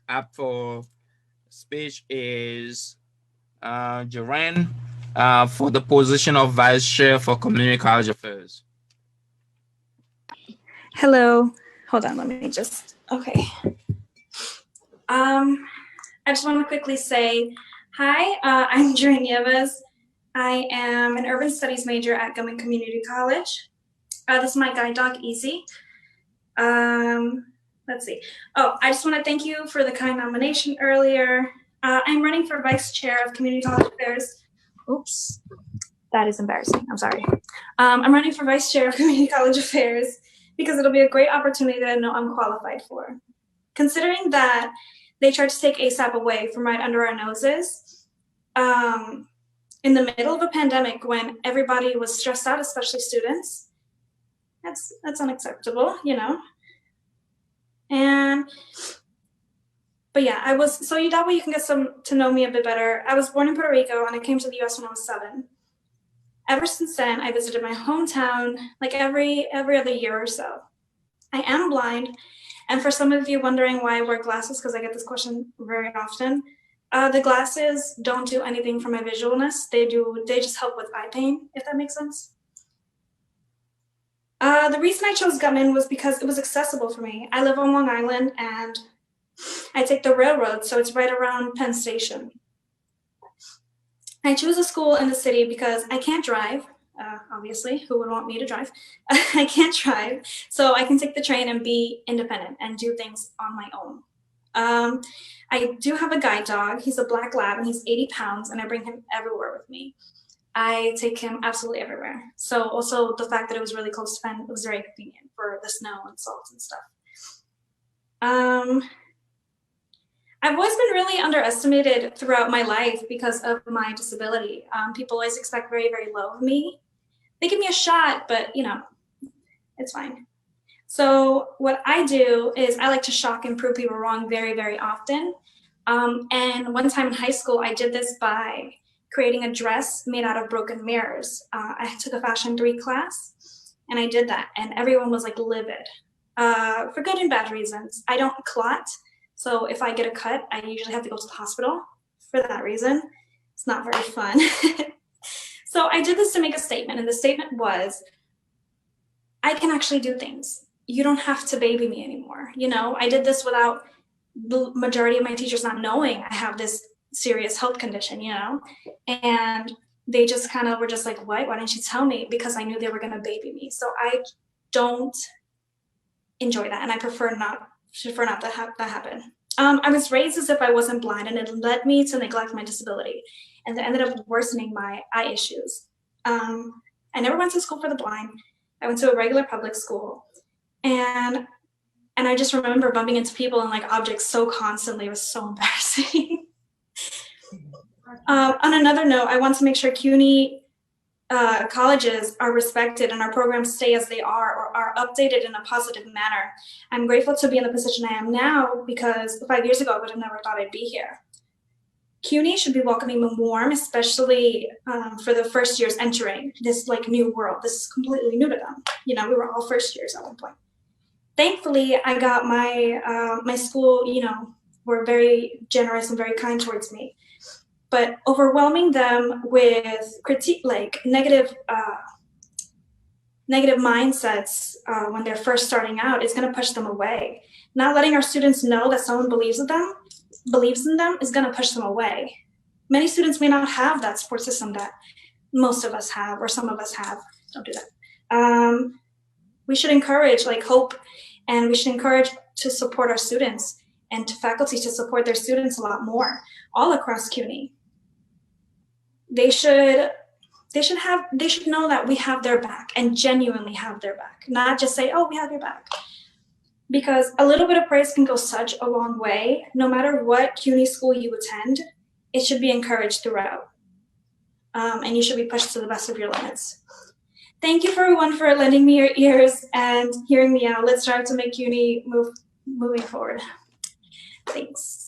up for speech is Joanne for the position of Vice Chair for Community College Affairs. Hello. Hold on, let me just, okay. I just want to quickly say, hi, I'm Joanne Nieves. I am an urban studies major at Gilman Community College. This is my guide dog, Easy. Let's see. Oh, I just want to thank you for the kind nomination earlier. I'm running for vice chair of Community College Affairs. Oops, that is embarrassing. I'm sorry. I'm running for vice chair of Community College Affairs because it'll be a great opportunity that I know I'm qualified for. Considering that they tried to take ASAP away from right under our noses, in the middle of a pandemic when everybody was stressed out, especially students, that's unacceptable, you know. But yeah, that way you can get to know me a bit better. I was born in Puerto Rico and I came to the US when I was 7. Ever since then, I visited my hometown like every other year or so. I am blind, and for some of you wondering why I wear glasses, because I get this question very often, the glasses don't do anything for my visualness. They just help with eye pain, if that makes sense. The reason I chose Gutman was because it was accessible for me. I live on Long Island and I take the railroad, so it's right around Penn Station. I choose a school in the city because I can't drive, obviously, who would want me to drive? I can't drive, so I can take the train and be independent and do things on my own. I do have a guide dog. He's a black lab and he's 80 pounds and I bring him everywhere with me. I take him absolutely everywhere. So also the fact that it was really close to Penn, it was very convenient for the snow and salt and stuff. I've always been really underestimated throughout my life because of my disability. People always expect very, very low of me. They give me a shot, but you know, it's fine. So what I do is I like to shock and prove people wrong very, very often. And one time in high school, I did this by creating a dress made out of broken mirrors. I took a Fashion 3 class and I did that and everyone was like livid for good and bad reasons. I don't clot. So if I get a cut, I usually have to go to the hospital for that reason. It's not very fun. So I did this to make a statement, and the statement was, I can actually do things. You don't have to baby me anymore. You know, I did this without the majority of my teachers not knowing I have this serious health condition, you know, and they just kind of were just like, what? Why didn't you tell me? Because I knew they were going to baby me. So I don't enjoy that, and I prefer not to have that happen. I was raised as if I wasn't blind, and it led me to neglect my disability, and it ended up worsening my eye issues. I never went to school for the blind. I went to a regular public school, and I just remember bumping into people and like objects so constantly. It was so embarrassing. On another note, I want to make sure CUNY colleges are respected and our programs stay as they are or are updated in a positive manner. I'm grateful to be in the position I am now because 5 years ago I would have never thought I'd be here. CUNY should be welcoming them warm, especially for the first years entering this like new world. This is completely new to them. You know, we were all first years at one point. Thankfully, I got my school, you know, were very generous and very kind towards me. But overwhelming them with critique, like negative mindsets when they're first starting out is going to push them away. Not letting our students know that someone believes in them is going to push them away. Many students may not have that support system that most of us have or some of us have. Don't do that. We should encourage like hope, and we should encourage to support our students and to faculty to support their students a lot more all across CUNY. They should know that we have their back and genuinely have their back, not just say, oh, we have your back. Because a little bit of praise can go such a long way. No matter what CUNY school you attend, it should be encouraged throughout. And you should be pushed to the best of your limits. Thank you for everyone for lending me your ears and hearing me out. Let's strive to make CUNY moving forward. Thanks.